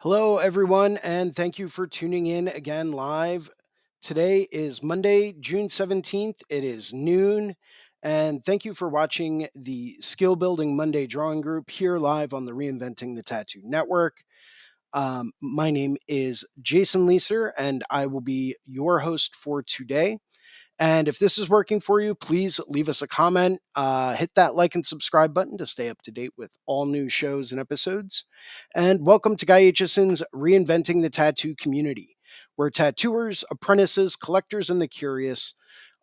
Hello, everyone, and thank you for tuning in again live. Today is Monday, June 17th. It is noon, and thank you for watching the Skill Building Monday Drawing Group here live on the Reinventing the Tattoo Network. My name is Jason Leeser, and I will be your host for today. And if this is working for you, please leave us a comment. Hit that like and subscribe button to stay up to date with all new shows and episodes. And welcome to Guy Aitchison's Reinventing the Tattoo community, where tattooers, apprentices, collectors, and the curious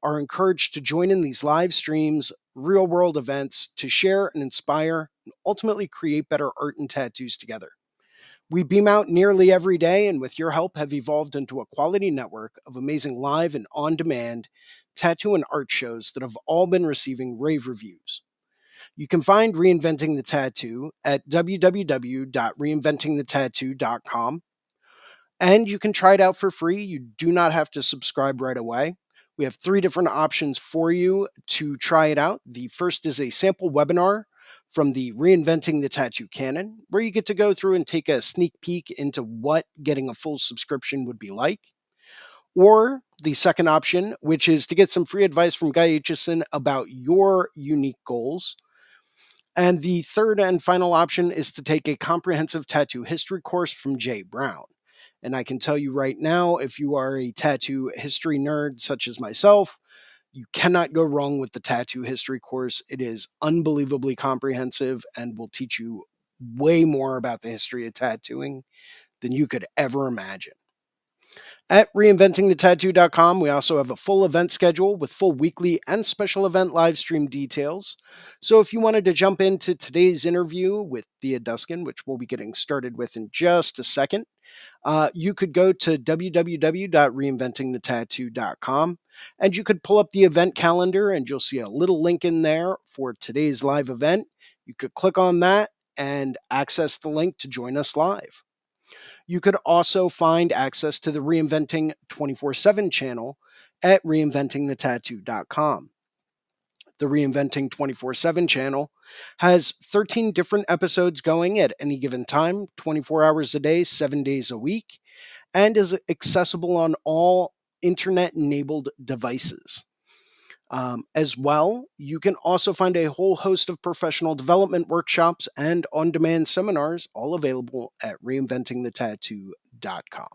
are encouraged to join in these live streams, real world events to share and inspire and ultimately create better art and tattoos together. We beam out nearly every day, and with your help, have evolved into a quality network of amazing live and on demand tattoo and art shows that have all been receiving rave reviews. You can find Reinventing the Tattoo at www.reinventingthetattoo.com, and you can try it out for free. You do not have to subscribe right away. We have three different options for you to try it out. The first is a sample webinar from the Reinventing the Tattoo canon, where you get to go through and take a sneak peek into what getting a full subscription would be like. Or the second option, which is to get some free advice from Guy Aitchison about your unique goals. And the third and final option is to take a comprehensive tattoo history course from Jay Brown. And I can tell you right now, if you are a tattoo history nerd such as myself, you cannot go wrong with the tattoo history course. It is unbelievably comprehensive and will teach you way more about the history of tattooing than you could ever imagine. At reinventingthetattoo.com, we also have a full event schedule with full weekly and special event live stream details. So if you wanted to jump into today's interview with Thea Duskin, which we'll be getting started with in just a second, you could go to www.reinventingthetattoo.com and you could pull up the event calendar and you'll see a little link in there for today's live event. You could click on that and access the link to join us live. You could also find access to the Reinventing 24/7 channel at reinventingthetattoo.com. The Reinventing 24/7 channel has 13 different episodes going at any given time, 24 hours a day, 7 days a week, and is accessible on all internet enabled devices. As well, you can also find a whole host of professional development workshops and on demand seminars, all available at reinventingthetattoo.com.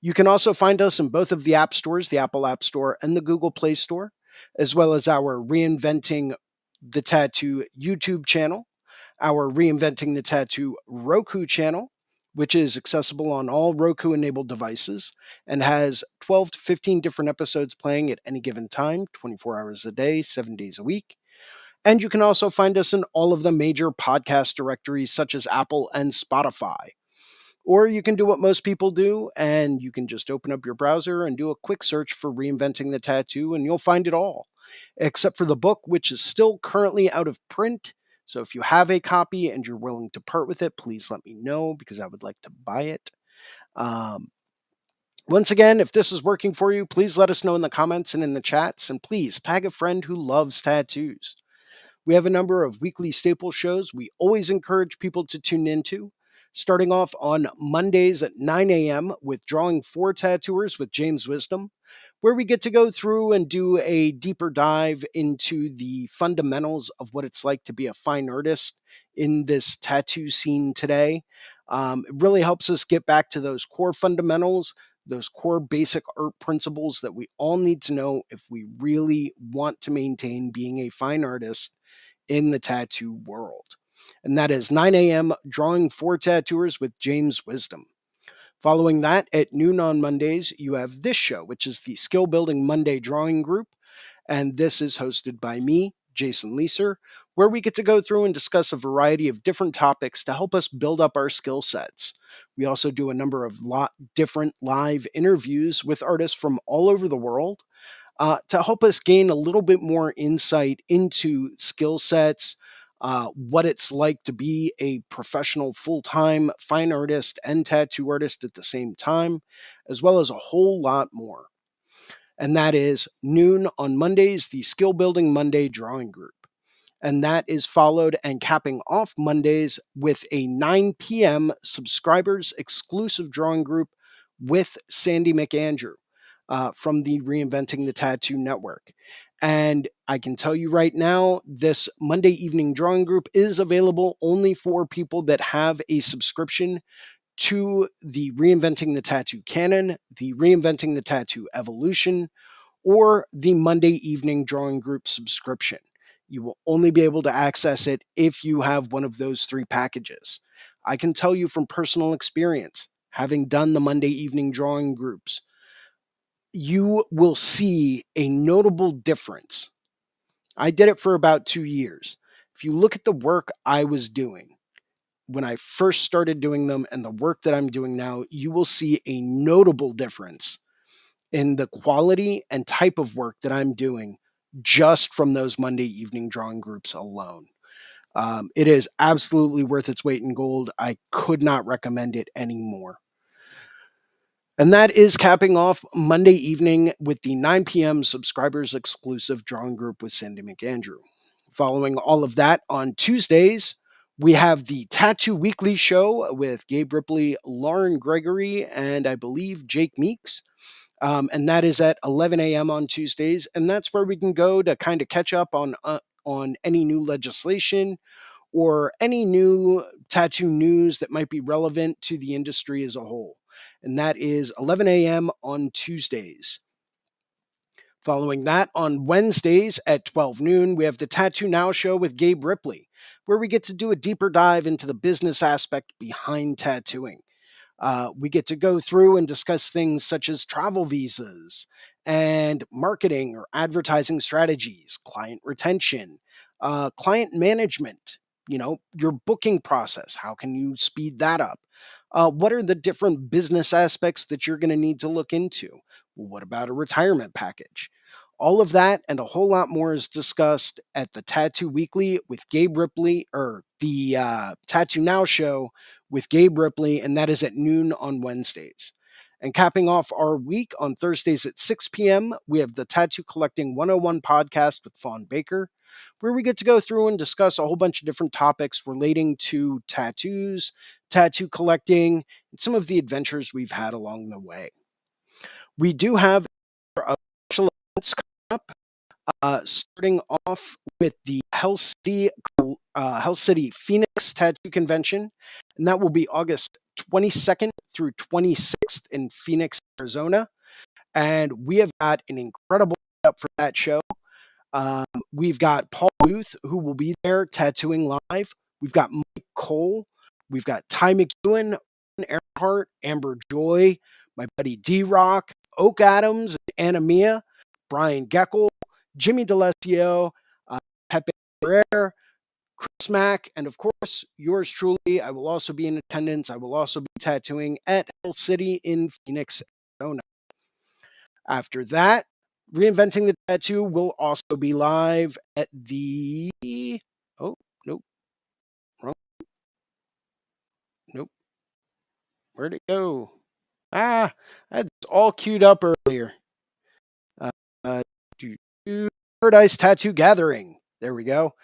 You can also find us in both of the app stores, the Apple App Store and the Google Play Store, as well as our Reinventing the Tattoo YouTube channel, our Reinventing the Tattoo Roku channel, which is accessible on all Roku enabled devices and has 12 to 15 different episodes playing at any given time, 24 hours a day, 7 days a week. And you can also find us in all of the major podcast directories such as Apple and Spotify. Or you can do what most people do and you can just open up your browser and do a quick search for Reinventing the Tattoo and you'll find it all, except for the book, which is still currently out of print. So if you have a copy and you're willing to part with it, please let me know because I would like to buy it. Um, Once again, if this is working for you, please let us know in the comments and in the chats. And please tag a friend who loves tattoos. We have a number of weekly staple shows we always encourage people to tune into, starting off on Mondays at 9 a.m. with Drawing for Tattooers with James Wisdom, where we get to go through and do a deeper dive into the fundamentals of what it's like to be a fine artist in this tattoo scene today. It really helps us get back to those core fundamentals, those core basic art principles that we all need to know if we really want to maintain being a fine artist in the tattoo world. And that is 9 a.m. Drawing for Tattooers with James Wisdom. Following that, at noon on Mondays, you have this show, which is the Skill Building Monday Drawing Group. And this is hosted by me, Jason Leeser, where we get to go through and discuss a variety of different topics to help us build up our skill sets. We also do a number of different live interviews with artists from all over the world to help us gain a little bit more insight into skill sets, what it's like to be a professional full-time fine artist and tattoo artist at the same time, as well as a whole lot more. And that is noon on Mondays, the Skill Building Monday Drawing Group. And that is followed and capping off Mondays with a 9 p.m. subscribers exclusive drawing group with Sandy McAndrew from the Reinventing the Tattoo Network. And I can tell you right now, this Monday evening drawing group is available only for people that have a subscription to the Reinventing the Tattoo Canon, the Reinventing the Tattoo Evolution, or the Monday evening drawing group subscription. You will only be able to access it if you have one of those three packages. I can tell you from personal experience, having done the Monday evening drawing groups, you will see a notable difference. I did it for about 2 years. If you look at the work I was doing when I first started doing them and the work that I'm doing now, you will see a notable difference in the quality and type of work that I'm doing just from those Monday evening drawing groups alone. It is absolutely worth its weight in gold. I could not recommend it anymore. And that is capping off Monday evening with the 9 p.m. subscribers exclusive drawing group with Sandy McAndrew. Following all of that on Tuesdays, we have the Tattoo Weekly show with Gabe Ripley, Lauren Gregory, and I believe Jake Meeks. And that is at 11 a.m. on Tuesdays. And that's where we can go to kind of catch up on any new legislation or any new tattoo news that might be relevant to the industry as a whole. And that is 11 a.m. on Tuesdays. Following that, on Wednesdays at 12 noon, we have the Tattoo Now show with Gabe Ripley, where we get to do a deeper dive into the business aspect behind tattooing. We get to go through and discuss things such as travel visas and marketing or advertising strategies, client retention, client management, your booking process. How can you speed that up? What are the different business aspects that you're going to need to look into? Well, what about a retirement package? All of that and a whole lot more is discussed at the Tattoo Weekly with Gabe Ripley, or the Tattoo Now show with Gabe Ripley, and that is at noon on Wednesdays. And capping off our week on Thursdays at 6 p.m., we have the Tattoo Collecting 101 podcast with Fawn Baker, where we get to go through and discuss a whole bunch of different topics relating to tattoos, tattoo collecting, and some of the adventures we've had along the way. We do have a special events coming up, starting off with the Hell City Phoenix Tattoo Convention, and that will be August 22nd through 26th in Phoenix, Arizona. And we have got an incredible up for that show. We've got Paul Booth, who will be there tattooing live. We've got Mike Cole. We've got Ty McEwen, Earnhardt, Amber Joy, my buddy D-Rock, Oak Adams, Anna Mia, Brian Geckel, Jimmy DeLesio, Pepe Ferrer, Chris Mack, and of course, yours truly. I will also be in attendance. I will also be tattooing at Hell City in Phoenix, Arizona. After that, Reinventing the Tattoo will also be live at the. Oh, nope. Wrong. Nope. Where'd it go? I had this all queued up earlier. Uh, uh, Paradise Tattoo Gathering. There we go.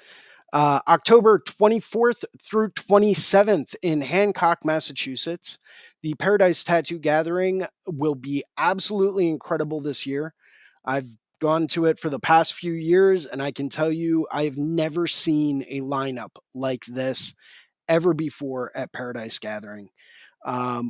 October 24th through 27th in Hancock, Massachusetts. The Paradise Tattoo Gathering will be absolutely incredible this year. I've gone to it for the past few years, and I can tell you I've never seen a lineup like this ever before at Paradise Gathering.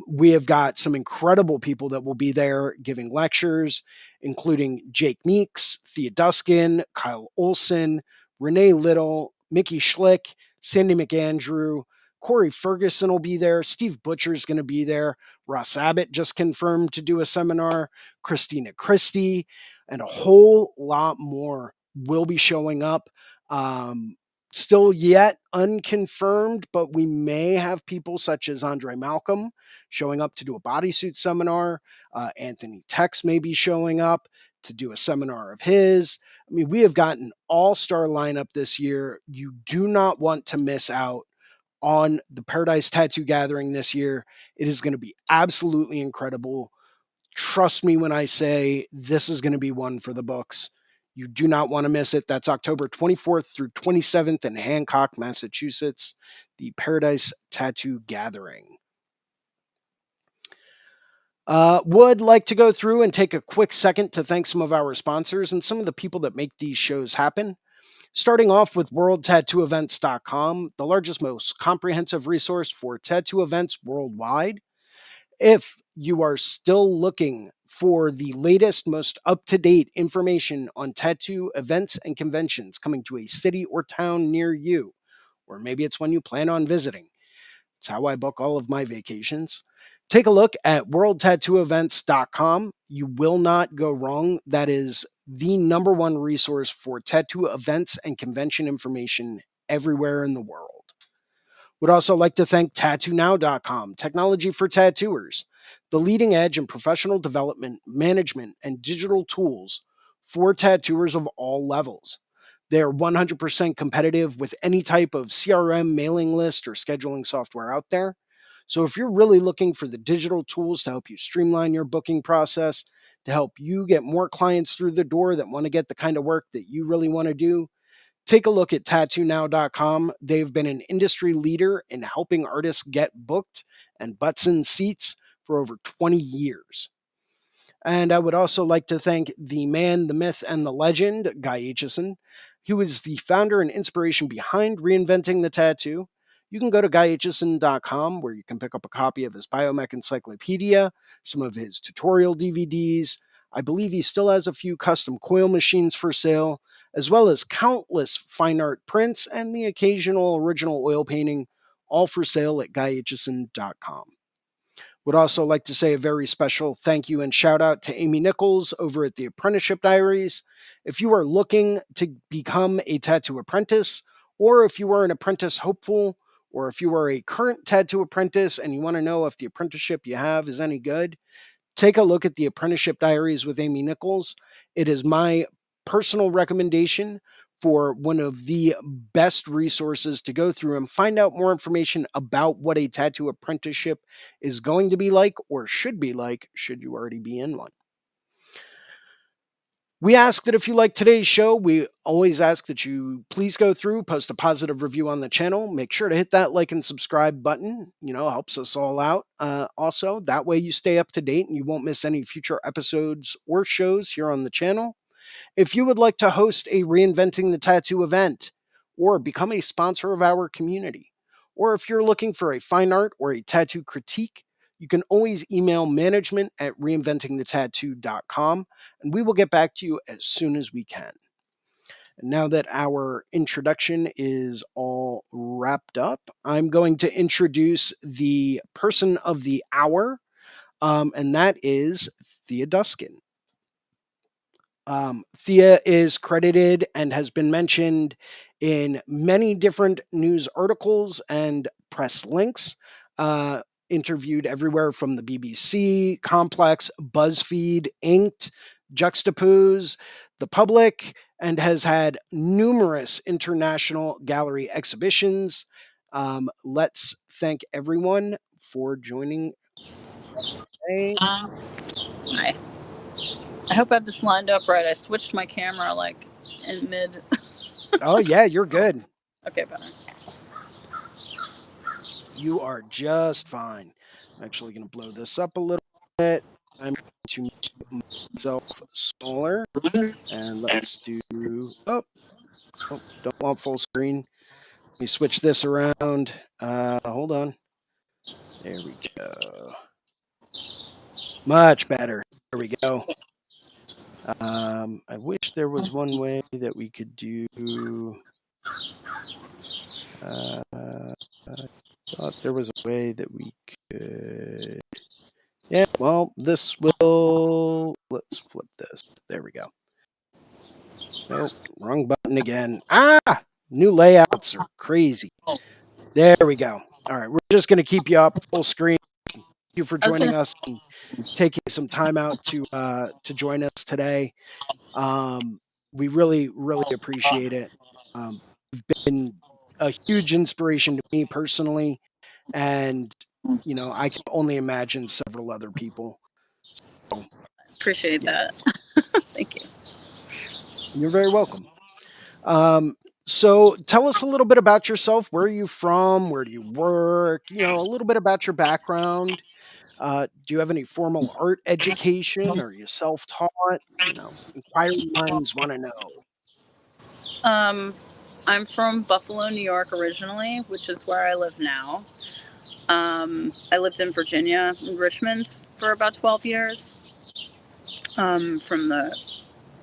We have got some incredible people that will be there giving lectures, including Jake Meeks, Thea Duskin, Kyle Olson, Renee Little, Mickey Schlick, Sandy McAndrew, Corey Ferguson will be there. Steve Butcher's going to be there. Ross Abbott just confirmed to do a seminar. Christina Christie, and a whole lot more will be showing up. Still yet unconfirmed, but we may have people such as Andre Malcolm showing up to do a bodysuit seminar. Anthony Tex may be showing up to do a seminar of his. I mean, we have got an all-star lineup this year. You do not want to miss out on the Paradise Tattoo Gathering this year. It is going to be absolutely incredible. Trust me when I say this is going to be one for the books. You do not want to miss it. That's October 24th through 27th in Hancock, Massachusetts, the Paradise Tattoo Gathering. Would like to go through and take a quick second to thank some of our sponsors and some of the people that make these shows happen. Starting off with worldtattooevents.com, the largest, most comprehensive resource for tattoo events worldwide. If you are still looking for the latest, most up to date information on tattoo events and conventions coming to a city or town near you, or maybe it's one you plan on visiting, it's how I book all of my vacations. Take a look at worldtattooevents.com. You will not go wrong. That is the number one resource for tattoo events and convention information everywhere in the world. Would also like to thank tattoonow.com, technology for tattooers, the leading edge in professional development, management, and digital tools for tattooers of all levels. They are 100% competitive with any type of CRM, mailing list, or scheduling software out there. So if you're really looking for the digital tools to help you streamline your booking process, to help you get more clients through the door that want to get the kind of work that you really want to do, take a look at tattoonow.com. They've been an industry leader in helping artists get booked and butts in seats for over 20 years. And I would also like to thank the man, the myth, and the legend, Guy Aitchison, who is the founder and inspiration behind Reinventing the Tattoo. You can go to guyaitchison.com where you can pick up a copy of his Biomech Encyclopedia, some of his tutorial DVDs. I believe he still has a few custom coil machines for sale, as well as countless fine art prints and the occasional original oil painting, all for sale at guyaitchison.com. Would also like to say a very special thank you and shout out to Amy Nichols over at the Apprenticeship Diaries. If you are looking to become a tattoo apprentice, or if you are an apprentice hopeful, or if you are a current tattoo apprentice and you want to know if the apprenticeship you have is any good, take a look at the Apprenticeship Diaries with Amy Nichols. It is my personal recommendation for one of the best resources to go through and find out more information about what a tattoo apprenticeship is going to be like or should be like, should you already be in one. We ask that if you like today's show, we always ask that you please go through, post a positive review on the channel. Make sure to hit that like and subscribe button. Helps us all out. Also, that way you stay up to date and you won't miss any future episodes or shows here on the channel. If you would like to host a Reinventing the Tattoo event or become a sponsor of our community, or if you're looking for a fine art or a tattoo critique, you can always email management at reinventingthetattoo.com and we will get back to you as soon as we can. And now that our introduction is all wrapped up, I'm going to introduce the person of the hour, and that is Thea Duskin. Thea is credited and has been mentioned in many different news articles and press links, interviewed everywhere from the BBC, Complex, BuzzFeed, Inked, Juxtapose, The Public, and has had numerous international gallery exhibitions. Let's thank everyone for joining today. Hi. I hope I have this lined up right. I switched my camera like in mid. Oh, yeah, you're good. Okay, better. You are just fine. I'm actually going to blow this up a little bit. I'm going to make myself smaller. And let's do, don't want full screen. Let me switch this around. Hold on. There we go. Much better. There we go. I wish there was one way that we could do. I thought there was a way that we could. Yeah, well, this will. Let's flip this. There we go. Nope, wrong button again. New layouts are crazy. There we go. All right, we're just going to keep you up full screen. Thank you for joining us and taking some time out to join us today. We really, really appreciate it. You've been a huge inspiration to me personally, and I can only imagine several other people. So, Appreciate that. Thank you. You're very welcome. Um, so tell us a little bit about yourself. Where are you from? Where do you work? A little bit about your background. Do you have any formal art education? Are you self-taught? Inquiring minds want to know. Um, I'm from Buffalo, New York originally, which is where I live now. I lived in Virginia, in Richmond, for about 12 years, from the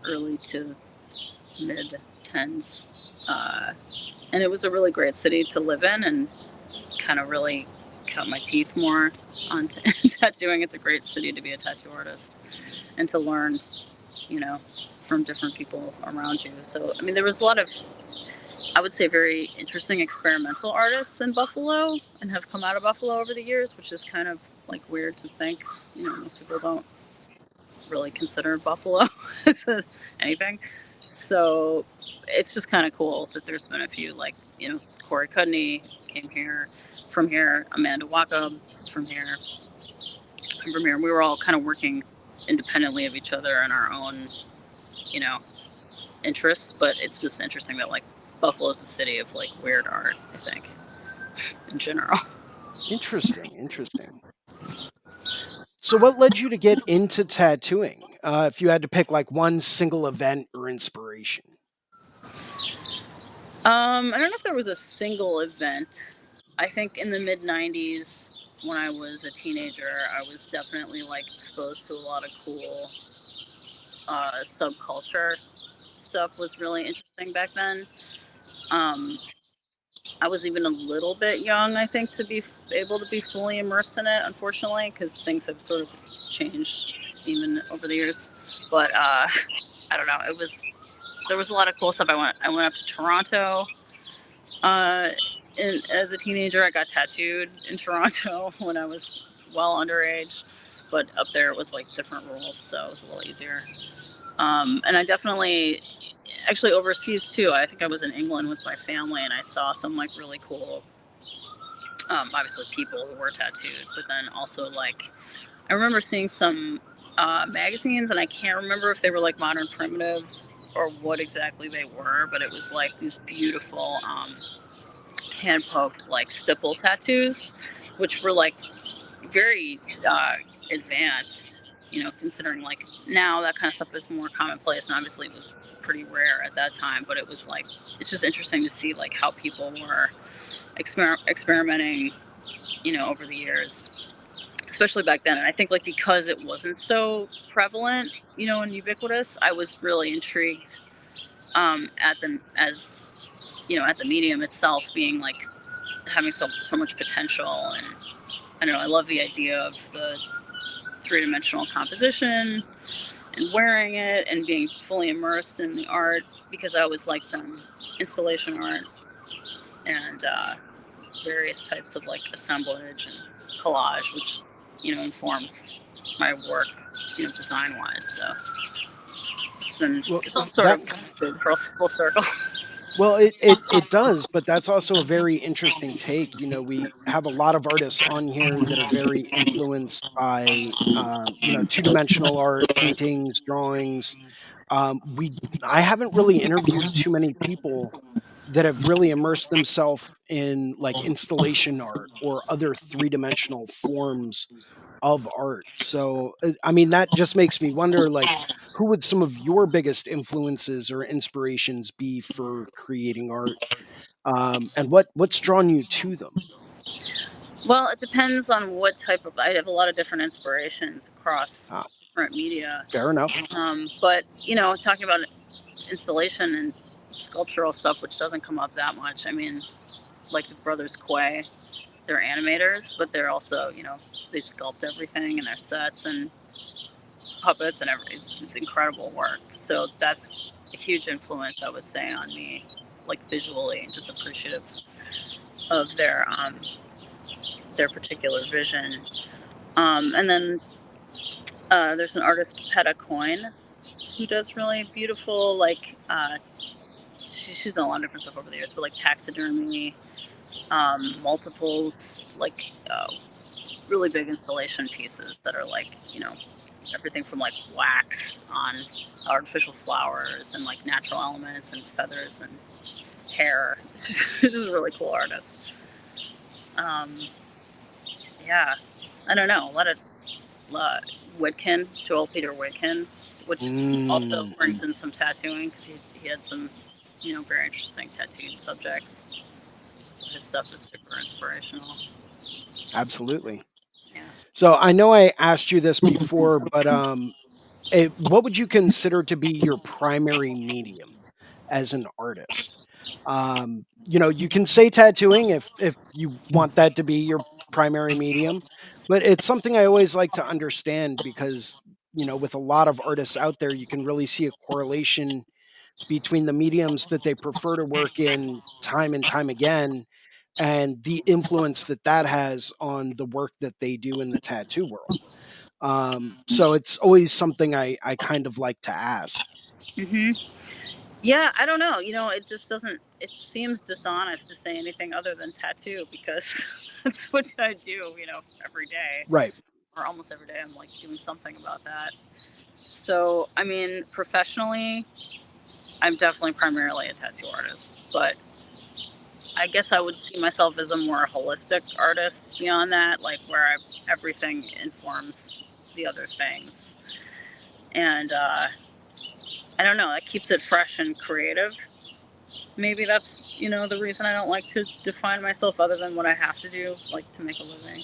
early to mid tens. And it was a really great city to live in and kind of really cut my teeth more on tattooing. It's a great city to be a tattoo artist and to learn, you know, from different people around you. So, I mean, there was a lot of, I would say, very interesting experimental artists in Buffalo and have come out of Buffalo over the years, which is kind of like weird to think. Most people don't really consider Buffalo as anything. So it's just kind of cool that there's been a few, like, Corey Cudney came here from here, Amanda Waka is from here, and from here. We were all kind of working independently of each other in our own, you know, interests, but it's just interesting that, like, Buffalo's a city of, like, weird art, I think, in general. Interesting, interesting. So, what led you to get into tattooing? If you had to pick like one single event or inspiration. I don't know if there was a single event. I think in the mid 90s, when I was a teenager, I was definitely, like, exposed to a lot of cool subculture stuff. Was really interesting back then. Um, I was even a little bit young, I think, to be able to be fully immersed in it, unfortunately, because things have sort of changed even over the years. But I don't know. There was a lot of cool stuff. I went up to Toronto. Uh, as a teenager, I got tattooed in Toronto when I was well underage, but up there it was like different rules, so it was a little easier. And I definitely, actually, overseas too. I think I was in England with my family, and I saw some, like, really cool, obviously, people who were tattooed, but then also, like, I remember seeing some magazines, and I can't remember if they were like modern primitives or what exactly they were, but it was like these beautiful hand poked, like, stipple tattoos, which were like very advanced, considering, like, now that kind of stuff is more commonplace, and obviously it was pretty rare at that time, but it was like, it's just interesting to see, like, how people were experimenting, over the years, especially back then. And I think, like, because it wasn't so prevalent, and ubiquitous, I was really intrigued at the as at the medium itself being, like, having so much potential. And I don't know, I love the idea of the three-dimensional composition and wearing it and being fully immersed in the art, because I always liked installation art and various types of, like, assemblage and collage, which informs my work, design wise. So Well, it's all sort that of connected full circle. well, it does, but that's also a very interesting take. We have a lot of artists on here that are very influenced by two-dimensional art, paintings, drawings. We I haven't really interviewed too many people that have really immersed themselves in like installation art or other three-dimensional forms of art. So, I mean, that just makes me wonder, like, who would some of your biggest influences or inspirations be for creating art? And what's drawn you to them? Well, it depends on what type of. I have a lot of different inspirations across Ah, different media. fair enough. But talking about installation and sculptural stuff, which doesn't come up that much. I mean, like the brothers Quay, they're animators, but they're also, they sculpt everything in their sets and puppets and everything. It's incredible work. So that's a huge influence, I would say, on me, like, visually, and just appreciative of their particular vision. And then there's an artist, Peta Coin, who does really beautiful, like, she's done a lot of different stuff over the years, but like taxidermy, multiples, like really big installation pieces that are, like, everything from like wax on artificial flowers and like natural elements and feathers and hair. This is a really cool artist. Um, yeah, I don't know. A lot of uh, Whitkin, Joel Peter Whitkin, which also Mm, brings in some tattooing because he had some, very interesting tattooed subjects. His stuff is super inspirational. absolutely. Yeah. So I know I asked you this before, but what would you consider to be your primary medium as an artist? You can say tattooing if you want that to be your primary medium, but it's something I always like to understand because with a lot of artists out there, you can really see a correlation between the mediums that they prefer to work in time and time again and the influence that that has on the work that they do in the tattoo world. So it's always something I kind of like to ask. hmm Yeah, I don't know. It just doesn't. It seems dishonest to say anything other than tattoo because that's what I do. Every day Right. or almost every day, I'm like doing something about that. So, I mean, professionally, I'm definitely primarily a tattoo artist, but I guess I would see myself as a more holistic artist beyond that, like where everything informs the other things. And I don't know, that keeps it fresh and creative. Maybe that's, the reason I don't like to define myself other than what I have to do, like to make a living.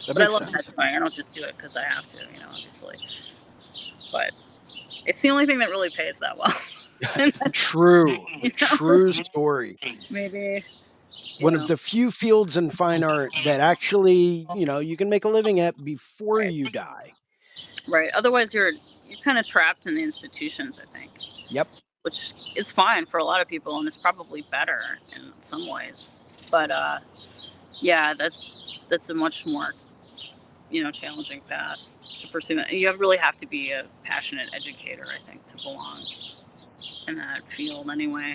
That But I makes love sense. tattooing. I don't just do it because I have to, obviously. But it's the only thing that really pays that well. And that's, True. you know, True story. maybe, you One of know, the few fields in fine art that actually, you can make a living at before right. you die. Right. Otherwise, you're kind of trapped in the institutions, I think, Yep. which is fine for a lot of people, and it's probably better in some ways. But yeah, that's a much more challenging path to pursue. You really have to be a passionate educator, I think, to belong in that field anyway.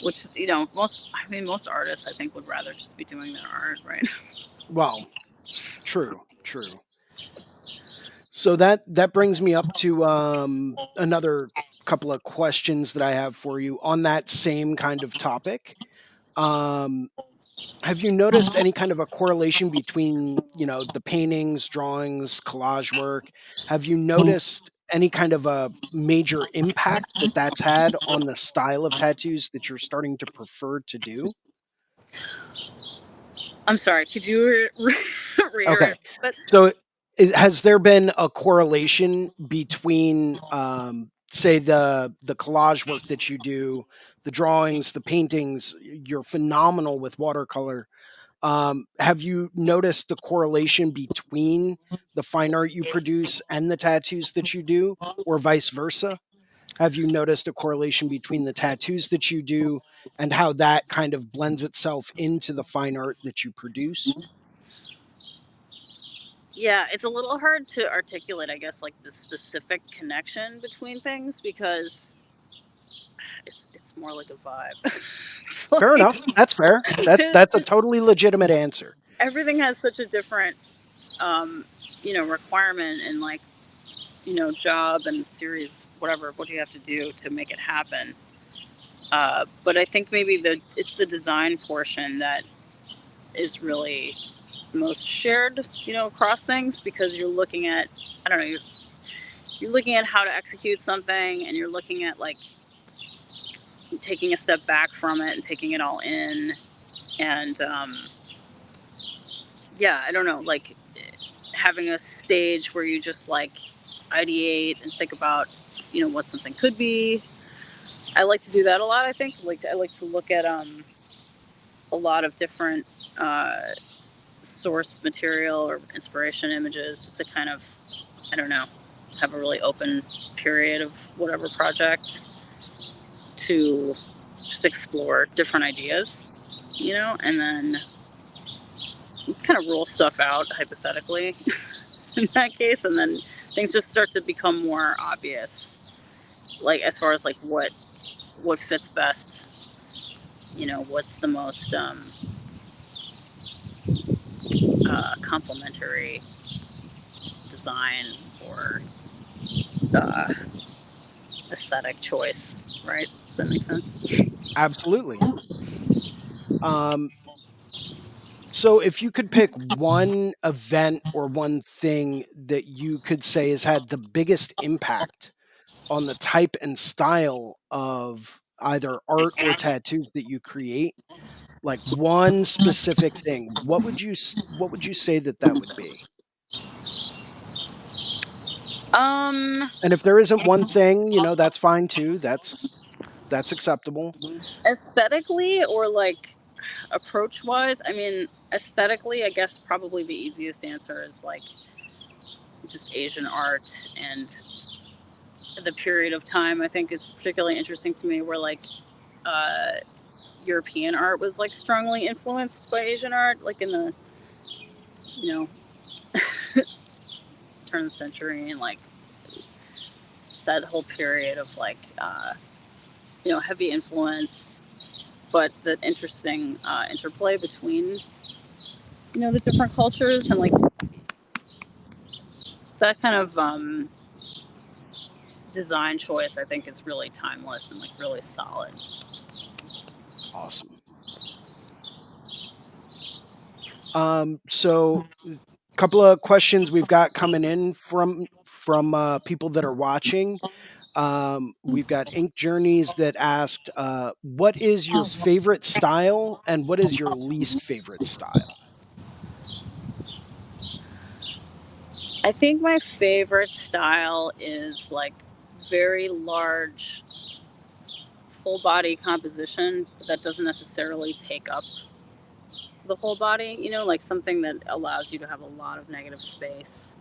Which is, most artists, I think, would rather just be doing their art, right? Well, true. True. So that brings me up to another couple of questions that I have for you on that same kind of topic. Um, have you noticed any kind of a correlation between the paintings, drawings, collage work? Have you noticed any kind of a major impact that that's had on the style of tattoos that you're starting to prefer to do? I'm sorry. Could you Okay. reiterate? But So, has there been a correlation between, say, the collage work that you do, the drawings, the paintings? You're phenomenal with watercolor. Have you noticed the correlation between the fine art you produce and the tattoos that you do, or vice versa? Have you noticed a correlation between the tattoos that you do and how that kind of blends itself into the fine art that you produce? yeah, it's a little hard to articulate, I guess, like the specific connection between things because it's more like a vibe. Fair Like, enough. That's fair. That's a totally legitimate answer. everything has such a different, um, requirement and like, job and series, whatever, what you have to do to make it happen. But I think maybe it's the design portion that is really most shared, across things because you're looking at, I don't know, you're looking at how to execute something and you're looking at like taking a step back from it and taking it all in. And yeah, I don't know, like having a stage where you just like ideate and think about, what something could be. I like to do that a lot. I think I like to look at a lot of different uh, source material or inspiration images, just to kind of, I don't know, have a really open period of whatever project to just explore different ideas, and then kind of rule stuff out hypothetically in that case, and then things just start to become more obvious, like as far as like what fits best, what's the most complementary design or uh, aesthetic choice, right? Does that make sense? Absolutely. Um, so if you could pick one event or one thing that you could say has had the biggest impact on the type and style of either art or tattoos that you create, like one specific thing, what would you say that that would be? Um, And if there isn't one thing, that's fine too. That's acceptable. Aesthetically or like approach wise, I mean, aesthetically, I guess probably the easiest answer is like just Asian art and the period of time I think is particularly interesting to me where like uh, European art was like strongly influenced by Asian art, like in the, you know, turn of the century and like that whole period of like, heavy influence, but the interesting interplay between, the different cultures and like that kind of design choice I think is really timeless and like really solid. Awesome. So a couple of questions we've got coming in from people that are watching. We've got Ink Journeys that asked, "What is your favorite style and what is your least favorite style?" I think my favorite style is like very large full body composition that doesn't necessarily take up the whole body, like something that allows you to have a lot of negative space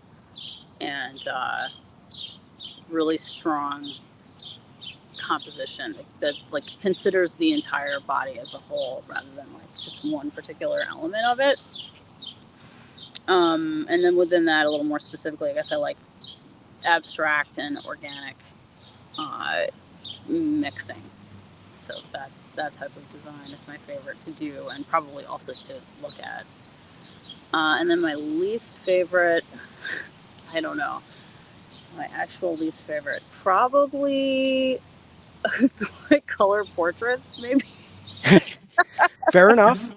and really strong composition that like considers the entire body as a whole rather than like just one particular element of it. And then within that, a little more specifically, I guess I like abstract and organic uh, mixing. So that type of design is my favorite to do and probably also to look at. And then my least favorite, I don't know, my actual least favorite, probably like color portraits, maybe. Fair enough.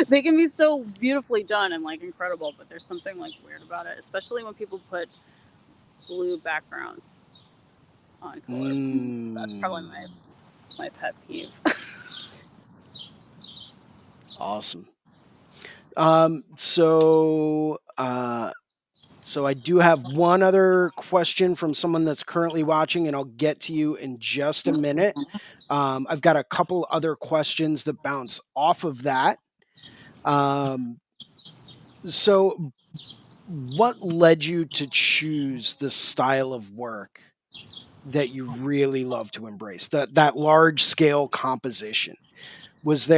They can be so beautifully done and like incredible, but there's something like weird about it, especially when people put blue backgrounds on color. That's probably Mm, my pet peeve. awesome. Um, so uh, so I do have one other question from someone that's currently watching, and I'll get to you in just a minute. I've got a couple other questions that bounce off of that. Um, so, what led you to choose the style of work that you really love to embrace? That large scale composition. Is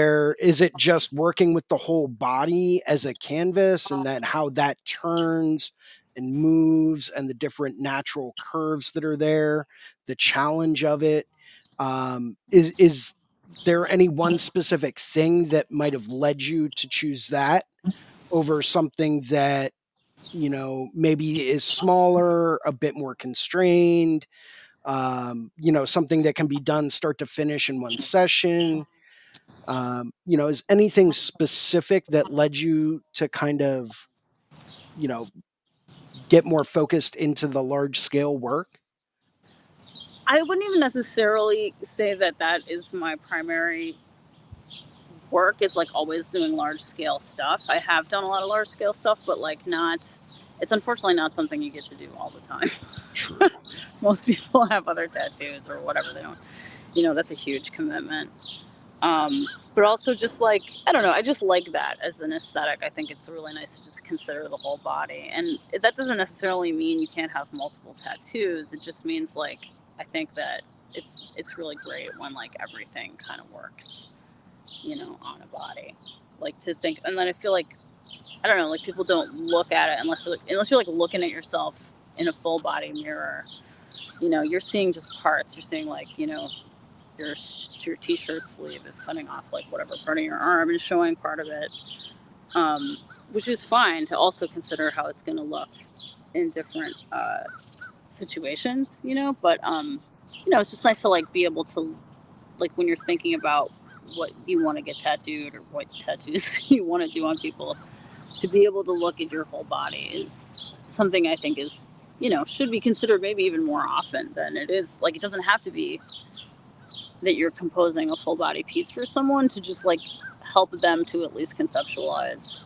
it just working with the whole body as a canvas and then how that turns and moves and the different natural curves that are there, the challenge of it? Is there any one specific thing that might have led you to choose that over something that, maybe is smaller, a bit more constrained, something that can be done start to finish in one session? Is anything specific that led you to kind of, you know, get more focused into the large scale work? I wouldn't even necessarily say that that is my primary work is like always doing large scale stuff. I have done a lot of large scale stuff, but like not, it's unfortunately not something you get to do all the time. True. Most people have other tattoos or whatever. They don't, that's a huge commitment. But also just like, I don't know, I just like that as an aesthetic. I think it's really nice to just consider the whole body. And that doesn't necessarily mean you can't have multiple tattoos. It just means like, I think that it's really great when like everything kind of works, on a body. Like to think, and then I feel like, I don't know, like people don't look at it unless you're like looking at yourself in a full body mirror. You're seeing just parts. You're seeing like, your your t-shirt sleeve is cutting off like whatever part of your arm and showing part of it, which is fine to also consider how it's going to look in different situations, but it's just nice to like be able to, like, when you're thinking about what you want to get tattooed or what tattoos you want to do on people, to be able to look at your whole body is something I think is, should be considered maybe even more often than it is. Like, it doesn't have to be that you're composing a full body piece for someone, to just like help them to at least conceptualize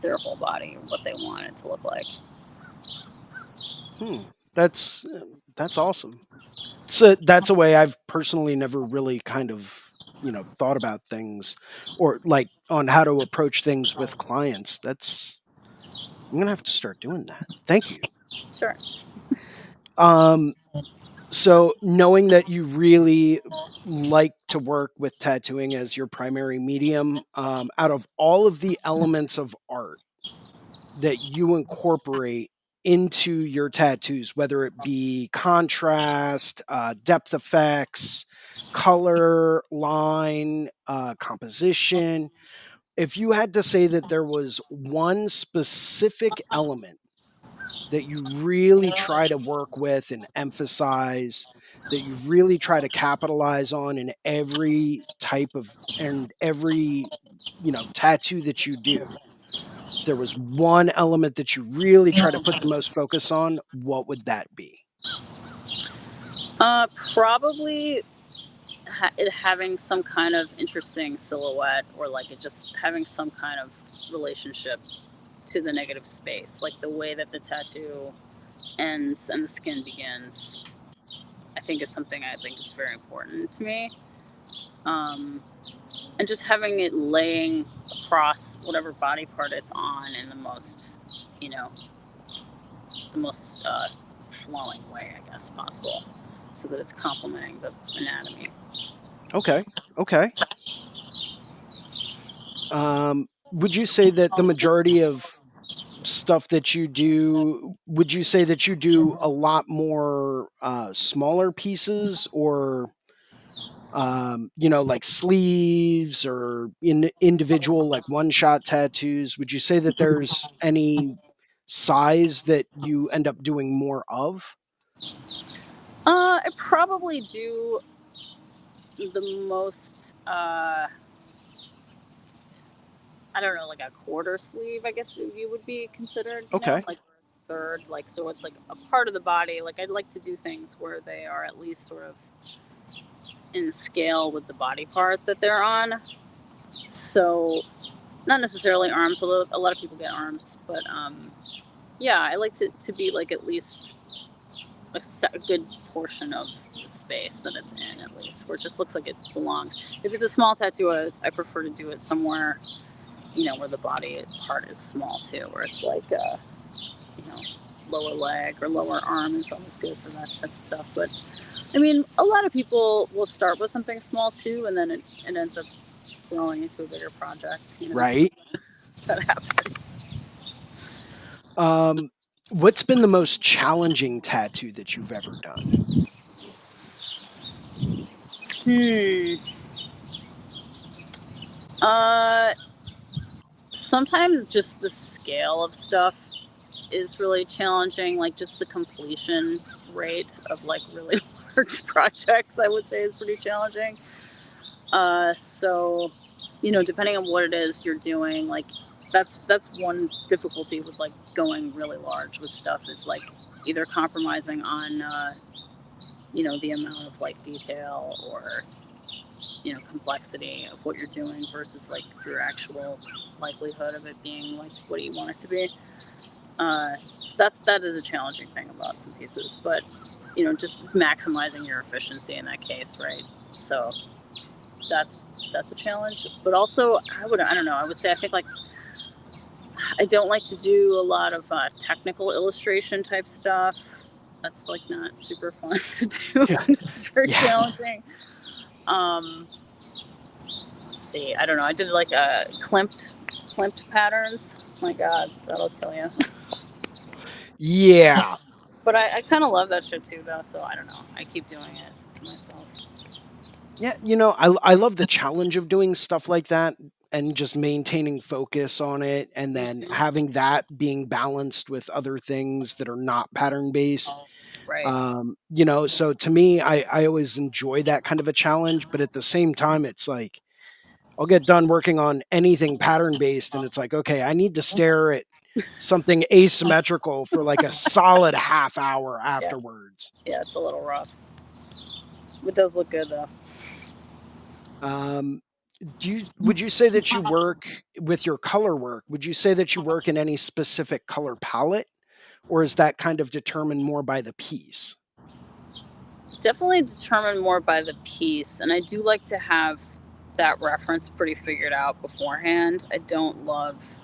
their whole body or what they want it to look like. Hmm. That's awesome. So that's a way I've personally never really kind of, thought about things, or like on how to approach things with clients. I'm gonna have to start doing that. Thank you. Sure. Um, so knowing that you really like to work with tattooing as your primary medium, out of all of the elements of art that you incorporate into your tattoos, whether it be contrast, depth effects, color, line, composition, if you had to say that there was one specific element that you really try to work with and emphasize, that you really try to capitalize on in every type of and every tattoo that you do, if there was one element that you really try to put the most focus on, what would that be? Probably it having some kind of interesting silhouette, or like it just having some kind of relationship to the negative space, like the way that the tattoo ends and the skin begins. I think is something I think is very important to me. Um, and just having it laying across whatever body part it's on in the most, you know, the most flowing way, I guess, possible, so that it's complementing the anatomy. Okay. Okay. Would you say that the majority of stuff that you do, would you say that you do a lot more smaller pieces, or like sleeves, or individual like one shot tattoos? Would you say that there's any size that you end up doing more of? I probably do the most. I don't know, like a quarter sleeve, I guess you would be considered, Okay. like a third, like, so it's like a part of the body. Like, I'd like to do things where they are at least sort of in scale with the body part that they're on. So, not necessarily arms, although a lot of people get arms, but yeah, I like to be like at least a good portion of the space that it's in, at least, where it just looks like it belongs. If it's a small tattoo, I prefer to do it somewhere, where the body part is small too, where it's like, you know, lower leg or lower arm is always good for that type of stuff. But I mean, a lot of people will start with something small too, and then it ends up growing into a bigger project. Right. That happens. Um, what's been the most challenging tattoo that you've ever done? Hmm. Uh, Sometimes just the scale of stuff is really challenging. Like, just the completion rate of like really large projects, I would say, is pretty challenging. So, depending on what it is you're doing, like, that's one difficulty with like going really large with stuff, is like either compromising on the amount of like detail, or complexity of what you're doing, versus like your actual likelihood of it being like what you want it to be. That is a challenging thing about some pieces, but just maximizing your efficiency in that case, right? So that's a challenge. But also, I don't know, I would say, I think, like, I don't like to do a lot of technical illustration type stuff. That's like not super fun to do. Yeah. It's very Yeah. challenging. Um, let's see. I don't know. I did like klimt patterns. My God, that'll kill you. Yeah. But I kind of love that shit too, though. So I don't know. I keep doing it to myself. Yeah, I love the challenge of doing stuff like that. and just maintaining focus on it, and then Hmm. having that being balanced with other things that are not pattern based. Right. So to me, I always enjoy that kind of a challenge, but at the same time, it's like I'll get done working on anything pattern based, and it's like, okay, I need to stare at something asymmetrical for like a solid half hour Yeah. afterwards. Yeah, it's a little rough. It does look good though. Um, would you say that you work with your color work? Would you say that you work in any specific color palette, or is that kind of determined more by the piece? Definitely determined more by the piece, and I do like to have that reference pretty figured out beforehand. I don't love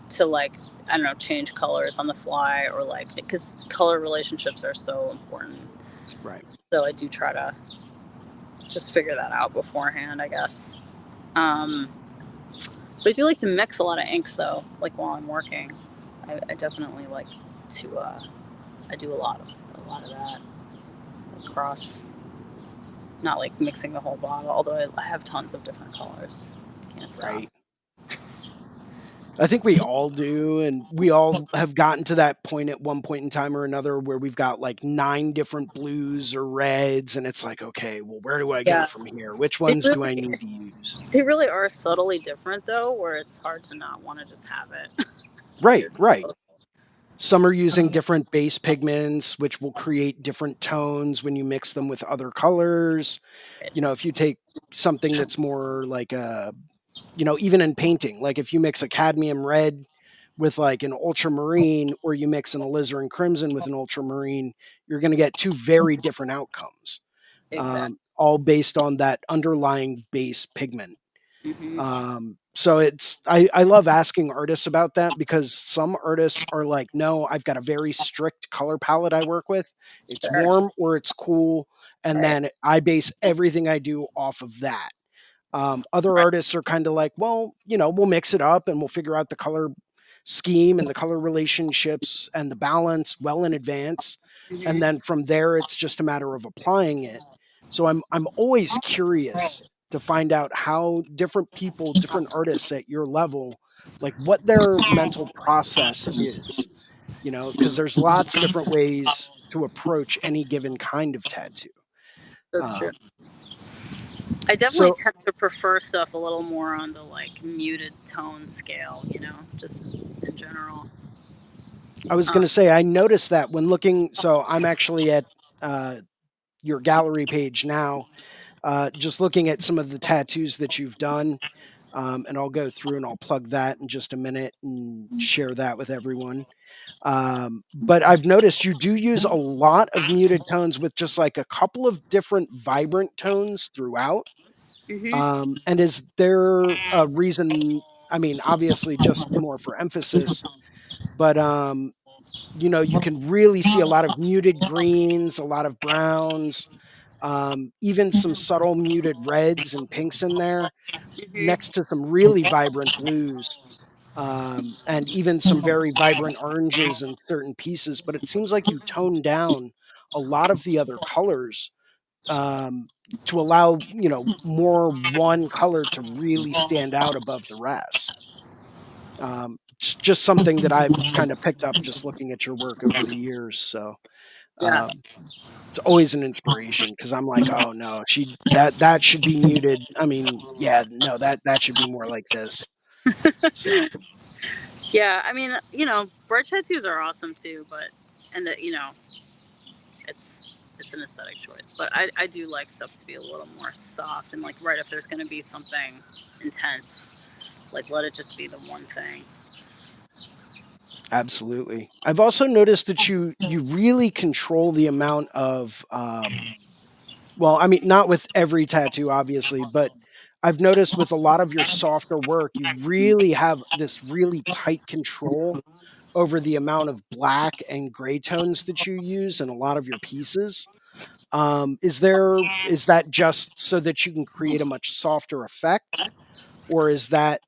to like, I don't know, change colors on the fly, or like, because color relationships are so important. Right. So I do try to just figure that out beforehand, I guess. Um, but I do like to mix a lot of inks though, like while I'm working. I definitely like to. I do a lot of that across, not like mixing the whole bottle. Although I have tons of different colors, can't stop. Right. I think we all do. And we all have gotten to that point at one point in time or another where we've got like nine different blues or reds. And it's like, okay, well, where do I go Yeah, from here? Which they ones do I really need to use? they really are subtly different though, where it's hard to not want to just have it for Right, your right. clothes. Some are using different base pigments, which will create different tones when you mix them with other colors. Right. If you take something that's more like even in painting, like if you mix a cadmium red with like an ultramarine, or you mix an alizarin crimson with an ultramarine, you're going to get two very different outcomes, Exactly. all based on that underlying base pigment. Hmm. So I love asking artists about that, because some artists are like, no, I've got a very strict color palette I work with. It's Sure. warm or it's cool. And Right. then I base everything I do off of that. Other Right. artists are kind of like, well, we'll mix it up and we'll figure out the color scheme and the color relationships and the balance well in advance. And Hmm. then from there, it's just a matter of applying it. So I'm always curious to find out how different people, different artists at your level, like what their mental process is, because there's lots of different ways to approach any given kind of tattoo. That's true. Um, I definitely so tend to prefer stuff a little more on the like muted tone scale, just in general. I was going Um, to say, I noticed that when looking. So I'm actually at uh, your gallery page now, just looking at some of the tattoos that you've done. And I'll go through and I'll plug that in just a minute and share that with everyone. But I've noticed you do use a lot of muted tones with just like a couple of different vibrant tones throughout. hmm. And is there a reason? I mean, obviously, just more for emphasis, but you can really see a lot of muted greens, a lot of browns, even some subtle muted reds and pinks in there, next Hmm. to some really vibrant blues, and even some very vibrant oranges in certain pieces. But it seems like you tone down a lot of the other colors, um, to allow more one color to really stand out above the rest. It's just something that I've kind of picked up just looking at your work over the years. So Yeah. um, it's always an inspiration, because I'm like, oh no, that should be muted. I mean, yeah, no, that should be more like this. So Yeah. I mean, bright tattoos are awesome too, but and it's an aesthetic choice. But I do like stuff to be a little more soft and like right if there's gonna be something intense, like let it just be the one thing. absolutely. I've also noticed that you really control the amount of well, I mean, not with every tattoo, obviously, but I've noticed with a lot of your softer work, you really have this really tight control over the amount of black and gray tones that you use in a lot of your pieces. Is that just so that you can create a much softer effect, or is that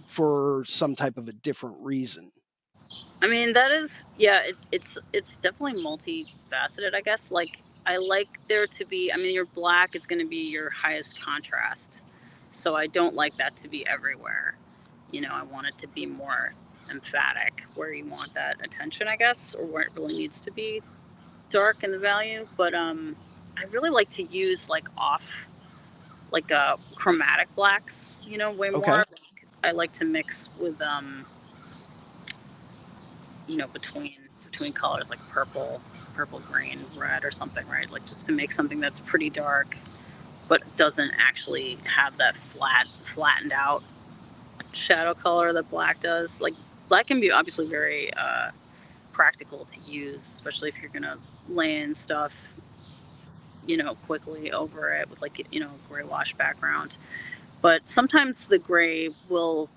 for some type of a different reason? I mean, that is, yeah, it's definitely multifaceted, I guess. Like, I like there to be, I mean, your black is going to be your highest contrast. So I don't like that to be everywhere. I want it to be more emphatic where you want that attention, I guess, or where it really needs to be dark in the value. But I really like to use like off, like chromatic blacks, way more. Okay. I like to mix with between colors like purple, green, red, or something, right? Like just to make something that's pretty dark, but doesn't actually have that flattened out shadow color that black does. Like black can be obviously very practical to use, especially if you're gonna lay in stuff, quickly over it with like gray wash background. But sometimes the gray will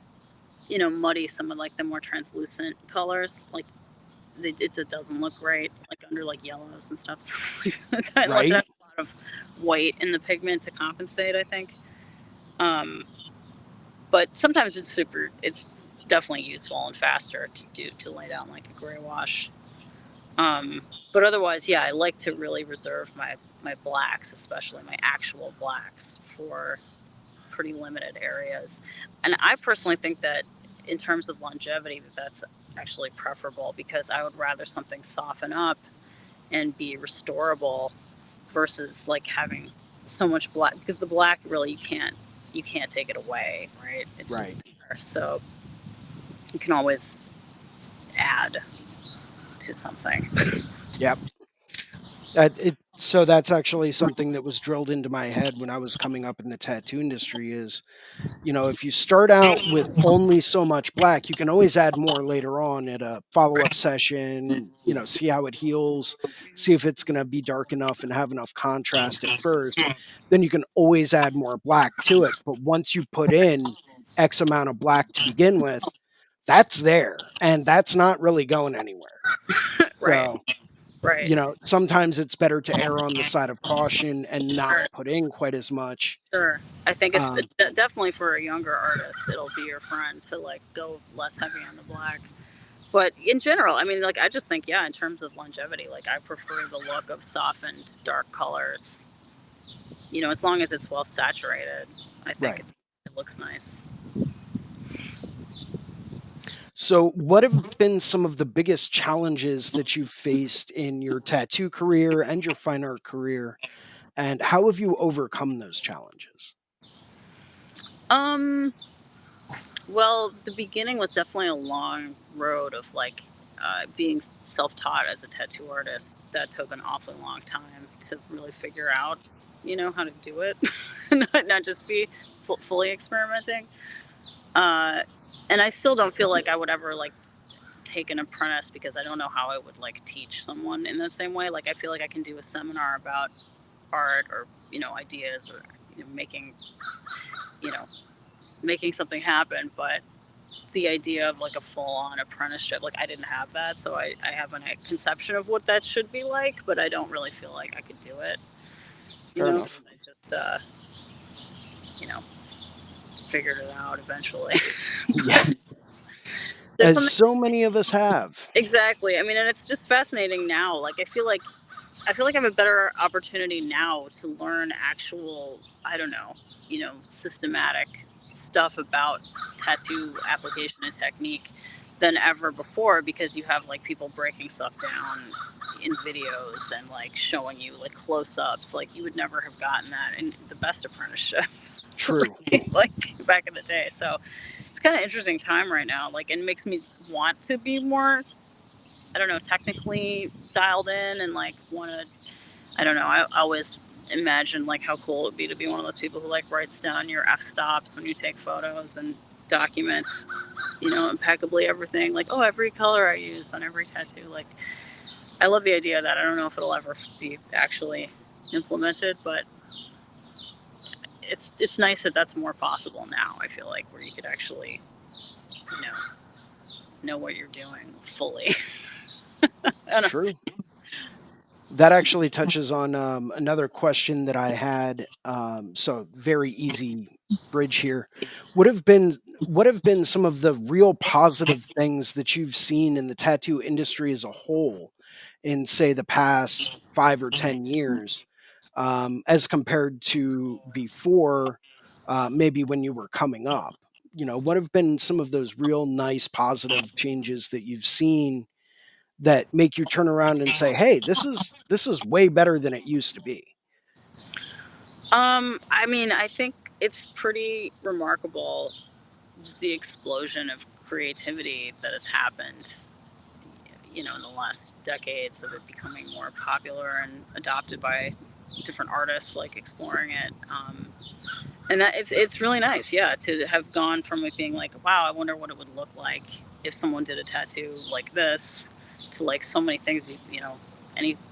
muddy some of like the more translucent colors. Like it just doesn't look great, like under like yellows and stuff. So I like Right. that a lot of white in the pigment to compensate, I think. Um, but sometimes it's definitely useful and faster to lay down like a gray wash. But otherwise, yeah, I like to really reserve my blacks, especially my actual blacks, for pretty limited areas. And I personally think that in terms of longevity, that's actually preferable, because I would rather something soften up and be restorable versus like having so much black, because the black really you can't take it away, right? It's just Right. there. So you can always add to something. Yep. So that's actually something that was drilled into my head when I was coming up in the tattoo industry is, if you start out with only so much black, you can always add more later on at a follow-up session, see how it heals, see if it's going to be dark enough and have enough contrast at first. Then you can always add more black to it. But once you put in X amount of black to begin with, that's there and that's not really going anywhere. Right, So, right. sometimes it's better to err on the side of caution and not Sure, put in quite as much. sure. I think it's Um, definitely for a younger artist, it'll be your friend to like go less heavy on the black. But in general, I mean, like I just think, yeah, in terms of longevity, like I prefer the look of softened dark colors. As long as it's well saturated, I think right. it looks nice. So, what have been some of the biggest challenges that you've faced in your tattoo career and your fine art career? And how have you overcome those challenges? Um, well, the beginning was definitely a long road of like being self-taught as a tattoo artist. That took an awfully long time to really figure out, how to do it, not just be fully experimenting. Uh, and I still don't feel like I would ever like take an apprentice, because I don't know how I would like teach someone in the same way. Like I feel like I can do a seminar about art, or ideas, or making you know making something happen. But the idea of like a full-on apprenticeship, like I didn't have that, so I have a conception of what that should be like, but I don't really feel like I could do it. Fair enough. I just you know figured it out eventually. Yeah, But there's as something. so many of us have. Exactly. I mean, and it's just fascinating now. Like I feel like I have a better opportunity now to learn actual, I don't know, systematic stuff about tattoo application and technique than ever before, because you have like people breaking stuff down in videos and like showing you like close-ups. Like you would never have gotten that in the best apprenticeship True. like back in the day. So it's kind of interesting time right now. Like it makes me want to be more, I don't know, technically dialed in, and like want to, I don't know. I always imagine like how cool it would be to be one of those people who like writes down your f stops when you take photos and documents, impeccably everything. Like, oh, every color I use on every tattoo. Like, I love the idea of that. I don't know if it'll ever be actually implemented, but it's nice that that's more possible now. I feel like where you could actually, you know what you're doing fully. I don't know. True. That actually touches on another question that I had. So very easy bridge here. What have been what have been some of the real positive things that you've seen in the tattoo industry as a whole in, say, the past 5 or 10 years, as compared to before? maybe when you were coming up? What have been some of those real nice positive changes that you've seen that make you turn around and say, "Hey, this is way better than it used to be." I mean, I think it's pretty remarkable just the explosion of creativity that has happened, in the last decades of it becoming more popular and adopted by different artists, like exploring it. And that it's really nice, yeah, to have gone from it being like, wow, I wonder what it would look like if someone did a tattoo like this, to like so many things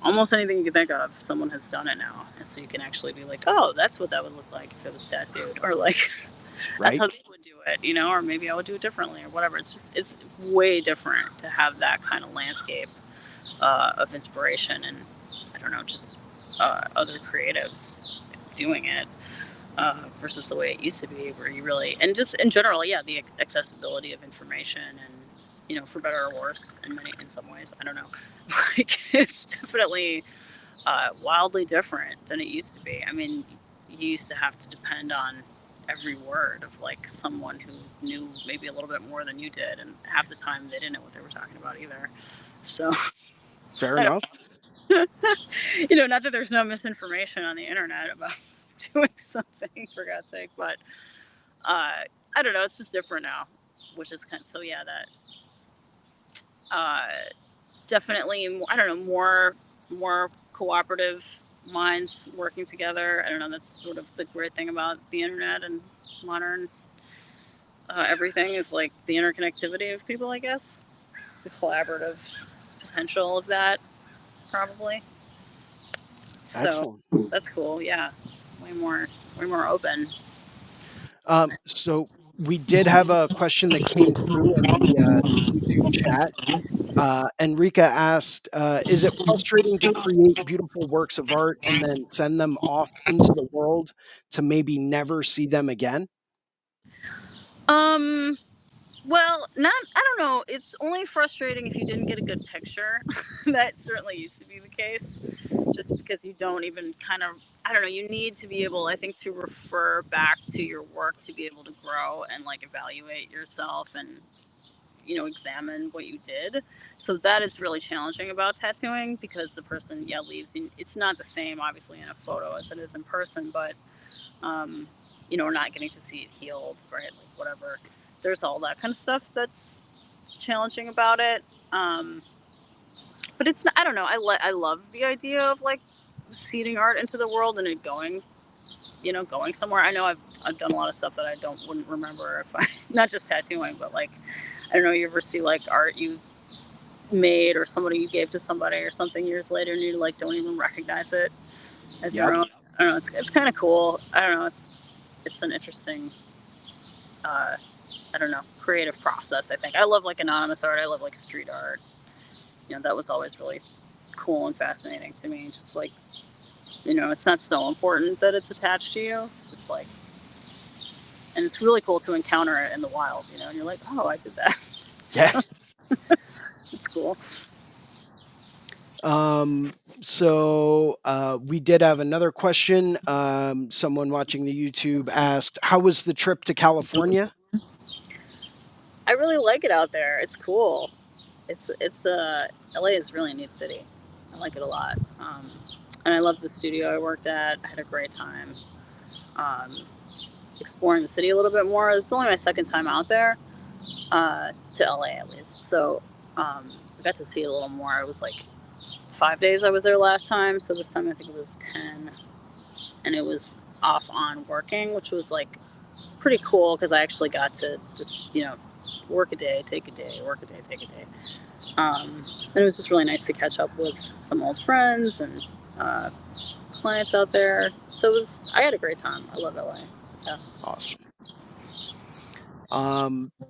almost anything you can think of, someone has done it now, and so you can actually be like, oh, that's what that would look like if it was tattooed, or like that's Right? how they would do it, or maybe I would do it differently or whatever. It's way different to have that kind of landscape of inspiration, and I don't know, just other creatives doing it versus the way it used to be, where you really, and just in general, yeah, the accessibility of information, and for better or worse, in some ways, I don't know, like it's definitely wildly different than it used to be. I mean, you used to have to depend on every word of like someone who knew maybe a little bit more than you did, and half the time they didn't know what they were talking about either. So Fair I don't, enough. not that there's no misinformation on the internet about doing something, for God's sake, but I don't know. It's just different now, which is kind of, so yeah, that uh, definitely, I don't know, more cooperative minds working together. I don't know. That's sort of the great thing about the internet and modern everything, is like the interconnectivity of people. I guess the collaborative potential of that, probably. So Excellent. that's cool. Yeah, way more open. So we did have a question that came through in the YouTube chat. Enrica asked, "Is it frustrating to create beautiful works of art and then send them off into the world to maybe never see them again?" Um, Well, not, I don't know. It's only frustrating if you didn't get a good picture. That certainly used to be the case. Just because you don't even kind of, I don't know, you need to be able, I think, to refer back to your work to be able to grow and like evaluate yourself and, examine what you did. So that is really challenging about tattooing, because the person, yeah, leaves. It's not the same, obviously, in a photo as it is in person, but um, we're not getting to see it healed, right? Like whatever. There's all that kind of stuff that's challenging about it. Um, but it's not, I don't know. I love the idea of like seeding art into the world and it going, going somewhere. I know I've done a lot of stuff that I wouldn't remember if I, not just tattooing, but like, I don't know, you ever see like art you made or somebody you gave to somebody or something years later and you like don't even recognize it as your Yep. own. I don't know. It's kind of cool. I don't know. It's an interesting I don't know, creative process. I think I love like anonymous art. I love like street art. That was always really cool and fascinating to me. Just like, it's not so important that it's attached to you. It's just like, and it's really cool to encounter it in the wild, and you're like, oh, I did that. Yeah. It's cool. So we did have another question. Someone watching the YouTube asked, "How was the trip to California?" I really like it out there. It's cool. LA is really a neat city. I like it a lot. And I love the studio I worked at. I had a great time. Um, Exploring the city a little bit more. It was only my second time out there, to LA at least. So I got to see it a little more. It was like 5 days I was there last time. So this time I think it was 10. And it was off on working, which was like pretty cool because I actually got to just, work a day, take a day, work a day, take a day. And it was just really nice to catch up with some old friends and uh, clients out there. So I had a great time. I love LA. Yeah. Awesome.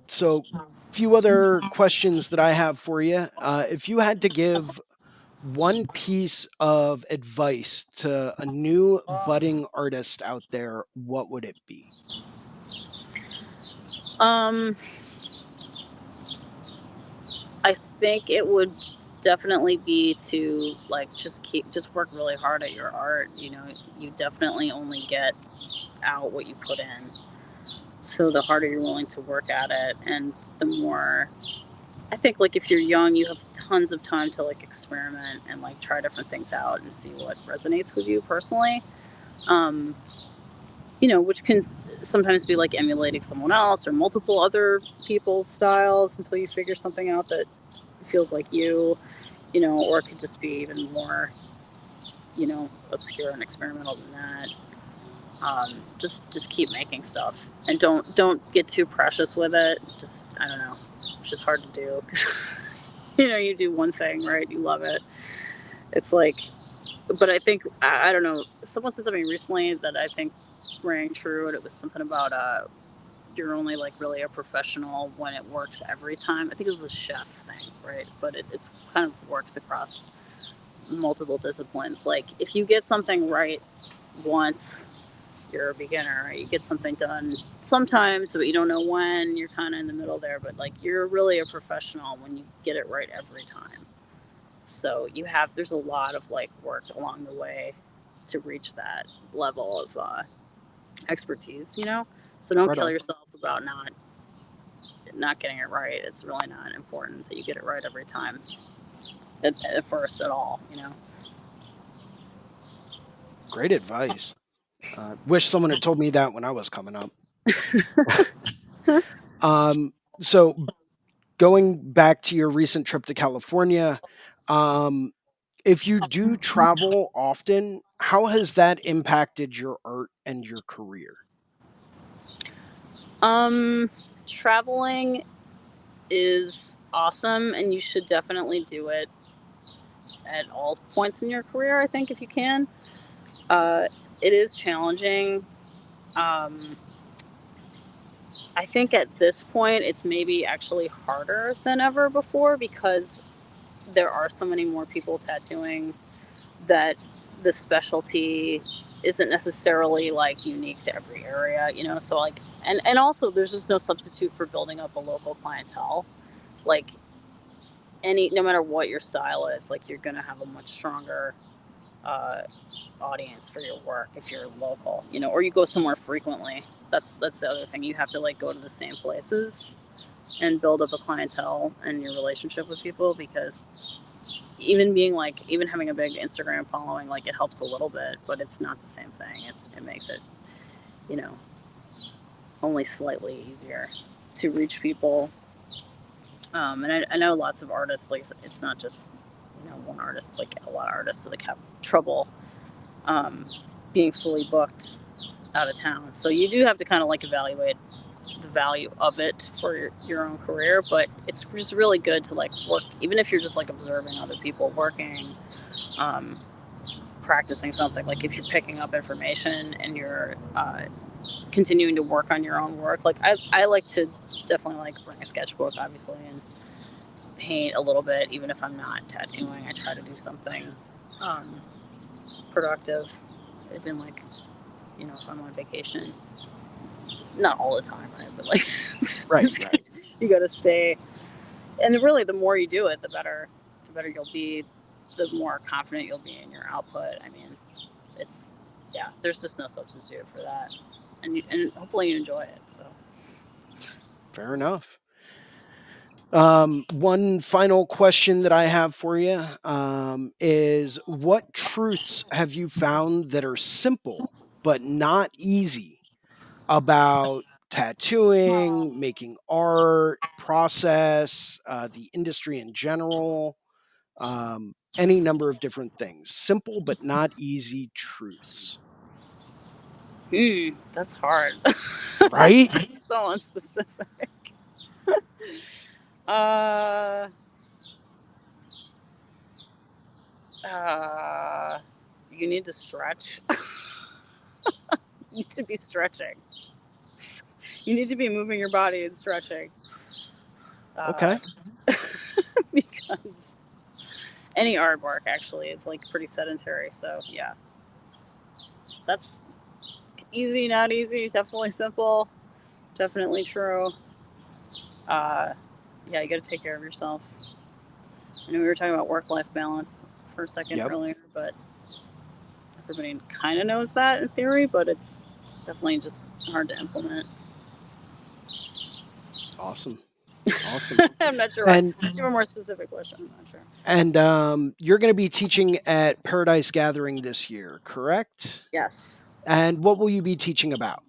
So few other questions that I have for you. If you had to give one piece of advice to a new budding artist out there, what would it be? Um, I think it would definitely be to like just work really hard at your art. You know, you definitely only get out what you put in. So the harder you're willing to work at it, and the more, I think, like if you're young, you have tons of time to like experiment and like try different things out and see what resonates with you personally. Um, which can sometimes be like emulating someone else or multiple other people's styles until you figure something out that feels like you, or it could just be even more, obscure and experimental than that. Just keep making stuff and don't get too precious with it. Just, I don't know, it's just hard to do. You do one thing, right? You love it. It's like, but I think, I don't know. Someone said something recently that I think rang true, and it was something about you're only like really a professional when it works every time. I think it was a chef thing, right? But it's kind of works across multiple disciplines. Like if you get something right once, you're a beginner. Right? You get something done sometimes, but you don't know when. You're kind of in the middle there. But like you're really a professional when you get it right every time. So there's a lot of like work along the way to reach that level of expertise. So don't Right kill on. yourself about not getting it right. It's really not important that you get it right every time at first at all. Great advice. Wish someone had told me that when I was coming up. So going back to your recent trip to California, um, if you do travel often, how has that impacted your art and your career? um Traveling is awesome, and you should definitely do it at all points in your career, I think, if you can. uh it is challenging. um I think at this point it's maybe actually harder than ever before because there are so many more people tattooing, that the specialty isn't necessarily like unique to every area. So like, and also there's just no substitute for building up a local clientele. Like no matter what your style is, like you're gonna have a much stronger uh, audience for your work if you're local, or you go somewhere frequently. That's the other thing. You have to like go to the same places and build up a clientele and your relationship with people, because even having a big Instagram following, like it helps a little bit, but it's not the same thing. It makes it, you know, only slightly easier to reach people. And I know lots of artists, like it's not just one artist. It's like a lot of artists like have trouble um, being fully booked out of town. So you do have to kind of like evaluate the value of it for your own career, but it's just really good to like work, even if you're just like observing other people working, um, practicing something. Like if you're picking up information and you're continuing to work on your own work. Like I like to definitely like bring a sketchbook, obviously, and paint a little bit, even if I'm not tattooing. I try to do something um, productive, even like if I'm on vacation. It's not all the time, right? But like Right, right. you got to stay. And really, the more you do it, the better. The better you'll be. The more confident you'll be in your output. I mean, it's yeah. There's just no substitute for that, and hopefully you enjoy it. So. Fair enough. One final question that I have for you is what truths have you found that are simple but not easy about tattooing, making art, process, the industry in general, any number of different things? Simple but not easy truths. That's hard. Right? That's so unspecific. Uh, uh, you need to stretch. You need to be stretching. You need to be moving your body and stretching. Uh, Okay. because any artwork actually is like pretty sedentary. So yeah, that's easy, not easy. Definitely simple. Definitely true. Uh, yeah, you got to take care of yourself. I know we were talking about work life balance for a second Yep. earlier, but everybody kind of knows that in theory, but it's definitely just hard to implement. Awesome. Awesome. I'm not sure why. And To a more specific question, I'm not sure. you're going to be teaching at Paradise Gathering this year, correct? Yes. And what will you be teaching about?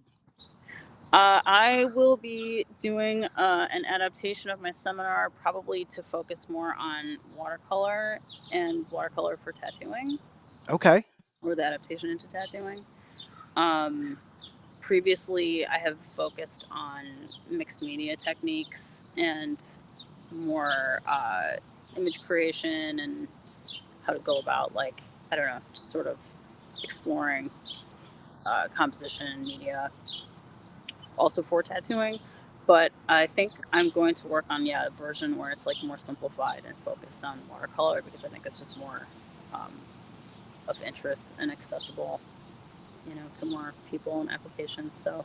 I will be doing an adaptation of my seminar, probably to focus more on watercolor and watercolor for tattooing, Okay. or the adaptation into tattooing. Um, Previously, I have focused on mixed media techniques and more image creation and how to go about, like, I don't know, just sort of exploring composition and media also for tattooing. But I think I'm going to work on, yeah, a version where it's like more simplified and focused on watercolor, because I think it's just more um, of interest and accessible, to more people and applications. So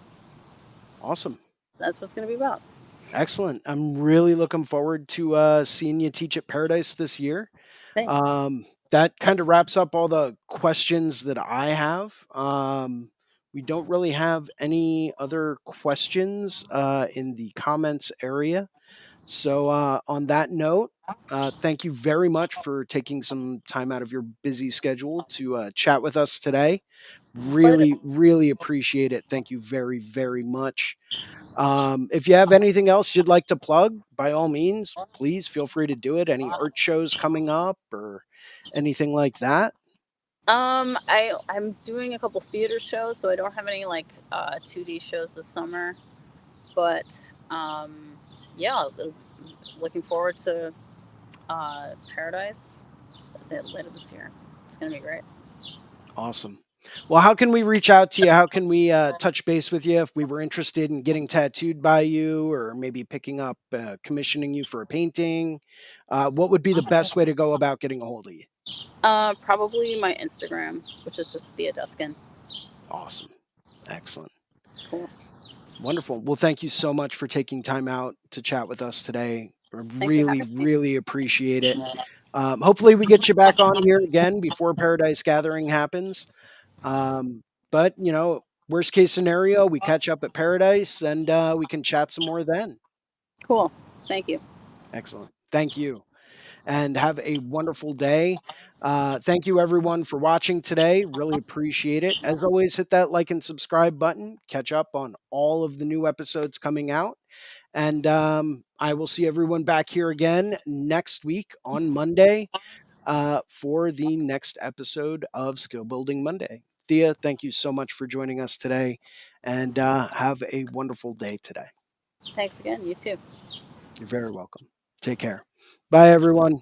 Awesome. that's what it's going to be about. Excellent. I'm really looking forward to seeing you teach at Paradise this year. Thanks. That kind of wraps up all the questions that I have. We don't really have any other questions in the comments area. So, on that note, thank you very much for taking some time out of your busy schedule to chat with us today. Pleasure. Really, really appreciate it. Thank you very, very much. If you have anything else you'd like to plug, by all means, please feel free to do it. Any art shows coming up or anything like that? I'm doing a couple theater shows, so I don't have any like 2D shows this summer. But yeah, looking forward to Paradise later this year. It's gonna be great. Awesome. Well, how can we reach out to you? How can we touch base with you if we were interested in getting tattooed by you or maybe picking up, commissioning you for a painting? What would be the best way to go about getting a hold of you? Probably my Instagram, which is just Thea Duskin. Awesome. Excellent. Cool. Wonderful. Well, thank you so much for taking time out to chat with us today. I Thanks for really, having me. really appreciate it. Hopefully, we get you back on here again before Paradise Gathering happens. Um, but, worst case scenario, we catch up at Paradise and we can chat some more then. Cool. Thank you. Excellent. Thank you. And have a wonderful day. Thank you, everyone, for watching today. Really appreciate it. As always, hit that like and subscribe button. Catch up on all of the new episodes coming out. And I will see everyone back here again next week on Monday for the next episode of Skill Building Monday. Thea, thank you so much for joining us today and have a wonderful day today. Thanks again. You too. You're very welcome. Take care. Bye, everyone.